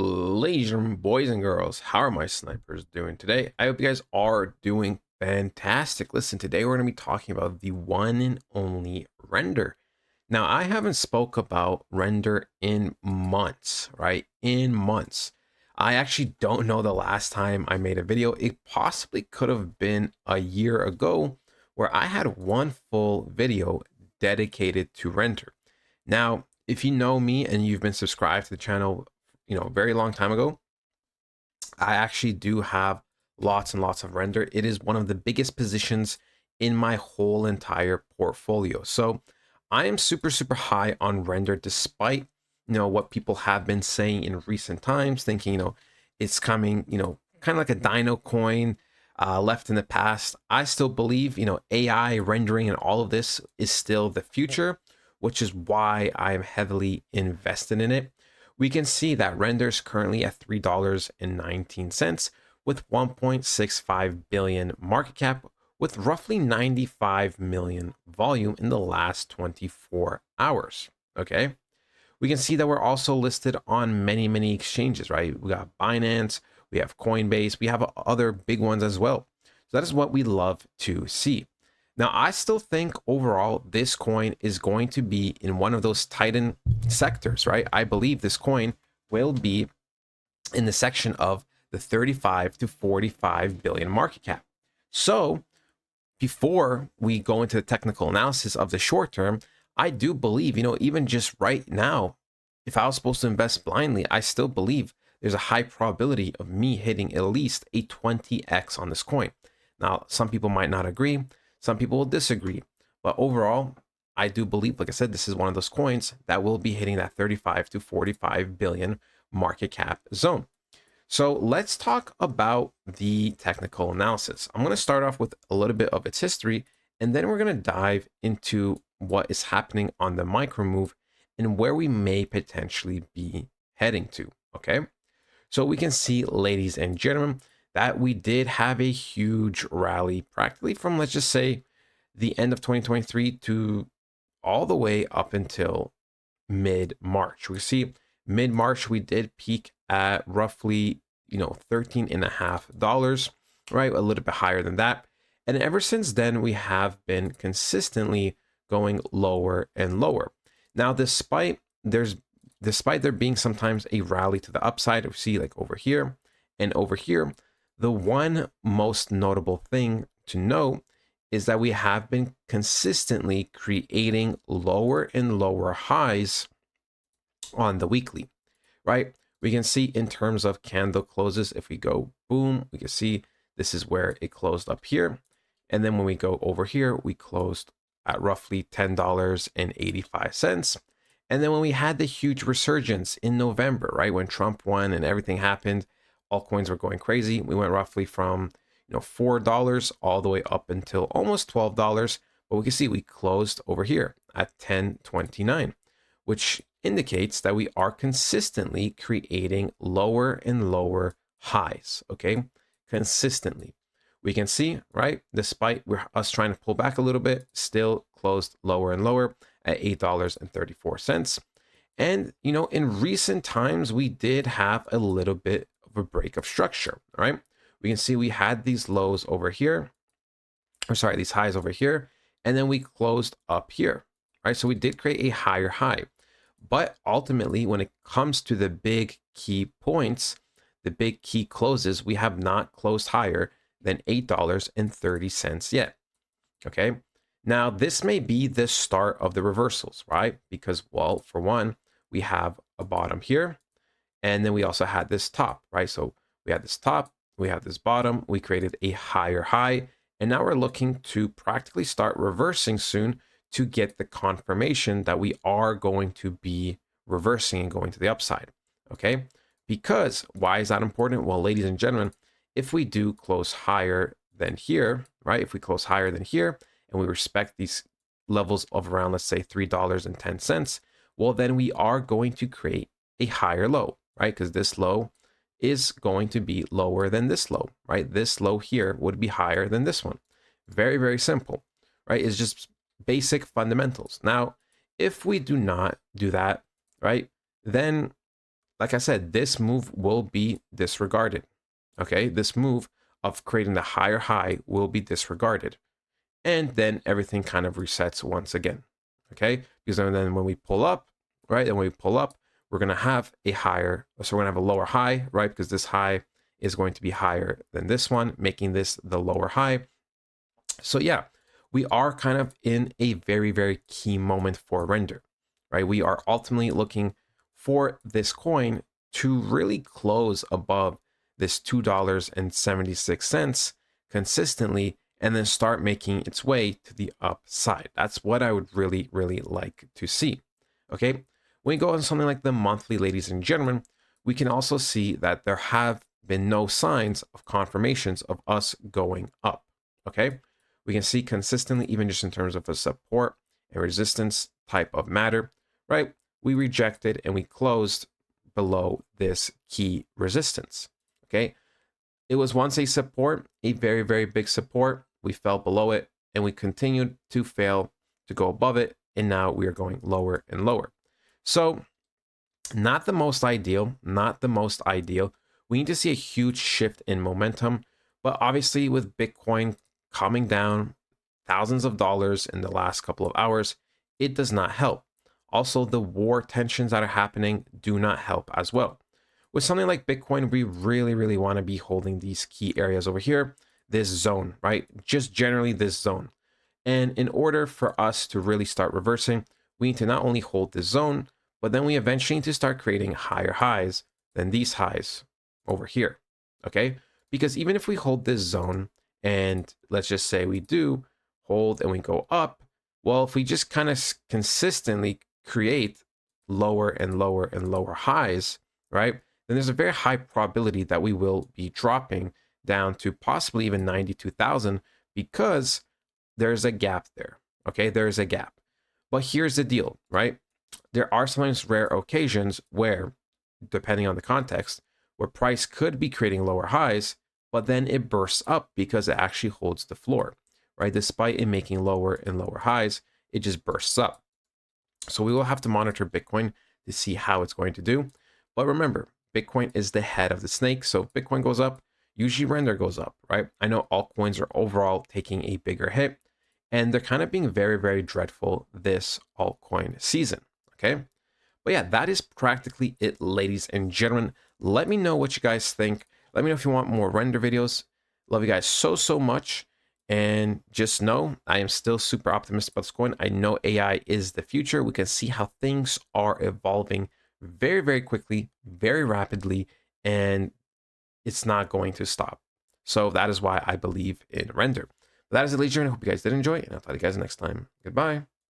Ladies and boys and girls, how are my snipers doing today? I hope you guys are doing fantastic. Listen, today we're going to be talking about the one and only render. Now, I haven't spoke about render in months, right? In months. I actually don't know the last time I made a video. It possibly could have been a year ago where I had one full video dedicated to render. Now, if you know me and you've been subscribed to the channel, a very long time ago, I actually do have lots and lots of render. It is one of the biggest positions in my whole entire portfolio. So I am super, super high on render, despite, what people have been saying in recent times, thinking, it's coming, kind of like a dino coin left in the past. I still believe, AI rendering and all of this is still the future, which is why I'm heavily invested in it. We can see that render is currently at $3.19 with 1.65 billion market cap, with roughly 95 million volume in the last 24 hours. Okay. We can see that we're also listed on many exchanges, right? We got Binance, we have Coinbase, we have other big ones as well. So that is what we love to see. Now, I still think overall this coin is going to be in one of those Titan sectors, right? I believe this coin will be in the section of the 35 to 45 billion market cap. So before we go into the technical analysis of the short term, I do believe, even just right now, if I was supposed to invest blindly, I still believe there's a high probability of me hitting at least a 20x on this coin. Now, some people might not agree. Some people will disagree, but overall, I do believe, like I said, this is one of those coins that will be hitting that 35 to 45 billion market cap zone. So let's talk about the technical analysis. I'm going to start off with a little bit of its history, and then we're going to dive into what is happening on the micro move and where we may potentially be heading to. Okay. So we can see, ladies and gentlemen, that we did have a huge rally practically from, let's just say, the end of 2023 to all the way up until mid-March. We see mid-March, we did peak at roughly, $13.50, right? A little bit higher than that. And ever since then, we have been consistently going lower and lower. Now, despite there being sometimes a rally to the upside, we see like over here and over here, the one most notable thing to note is that we have been consistently creating lower and lower highs on the weekly, right? We can see in terms of candle closes, if we go boom, we can see this is where it closed up here. And then when we go over here, we closed at roughly $10.85. And then when we had the huge resurgence in November, right, when Trump won and everything happened, altcoins were going crazy. We went roughly from $4 all the way up until almost $12. But we can see we closed over here at 10.29, which indicates that we are consistently creating lower and lower highs. Okay, consistently. We can see, right, despite us trying to pull back a little bit, still closed lower and lower at $8.34. And, in recent times, we did have a little bit of a break of structure, right? We can see we had these lows over here, these highs over here, and then we closed up here, right? So we did create a higher high. But ultimately, when it comes to the big key points, the big key closes, we have not closed higher than $8.30 yet. Okay. Now, this may be the start of the reversals, right? Because, well, for one, we have a bottom here, and then we also had this top, right? So we had this top, we have this bottom, we created a higher high, and now we're looking to practically start reversing soon to get the confirmation that we are going to be reversing and going to the upside. Okay. Because why is that important? Well, ladies and gentlemen, if we do close higher than here, right? If we close higher than here and we respect these levels of around, let's say $3.10, well, then we are going to create a higher low, right? Because this low is going to be lower than this low, right? This low here would be higher than this one. Very, very simple, right? It's just basic fundamentals. Now, if we do not do that, right, then like I said, this move will be disregarded. Okay, this move of creating the higher high will be disregarded. And then everything kind of resets once again. Okay, because then when we pull up, right, and when we pull up, we're going to have a higher, so we're going to have a lower high, right, because this high is going to be higher than this one, making this the lower high. So yeah, we are kind of in a very, very key moment for render, right? We are ultimately looking for this coin to really close above this $2.76 consistently and then start making its way to the upside. That's what I would really, really like to see. Okay. When you go on something like the monthly, ladies and gentlemen, we can also see that there have been no signs of confirmations of us going up. Okay. We can see consistently, even just in terms of a support and resistance type of matter, right? We rejected and we closed below this key resistance. Okay. It was once a support, a very, very big support. We fell below it and we continued to fail to go above it. And now we are going lower and lower. So not the most ideal, not the most ideal. We need to see a huge shift in momentum. But obviously with Bitcoin coming down thousands of dollars in the last couple of hours, it does not help. Also, the war tensions that are happening do not help as well. With something like Bitcoin, we really, really want to be holding these key areas over here, this zone, right? Just generally this zone. And in order for us to really start reversing, we need to not only hold this zone, but then we eventually need to start creating higher highs than these highs over here, okay? Because even if we hold this zone, and let's just say we do hold and we go up, well, if we just kind of consistently create lower and lower and lower highs, right, then there's a very high probability that we will be dropping down to possibly even 92,000 because there's a gap there. Okay, there's a gap. But here's the deal, right? There are sometimes rare occasions where, depending on the context, where price could be creating lower highs, but then it bursts up because it actually holds the floor, right? Despite it making lower and lower highs, it just bursts up. So we will have to monitor Bitcoin to see how it's going to do. But remember, Bitcoin is the head of the snake. So if Bitcoin goes up, usually render goes up, right? I know altcoins are overall taking a bigger hit, and they're kind of being very, very dreadful this altcoin season, okay? But yeah, that is practically it, ladies and gentlemen. Let me know what you guys think. Let me know if you want more render videos. Love you guys so, so much. And just know, I am still super optimistic about this coin. I know AI is the future. We can see how things are evolving very, very quickly, very rapidly, and it's not going to stop. So that is why I believe in render. But that is it, ladies and gentlemen. I hope you guys did enjoy, and I'll talk to you guys next time. Goodbye.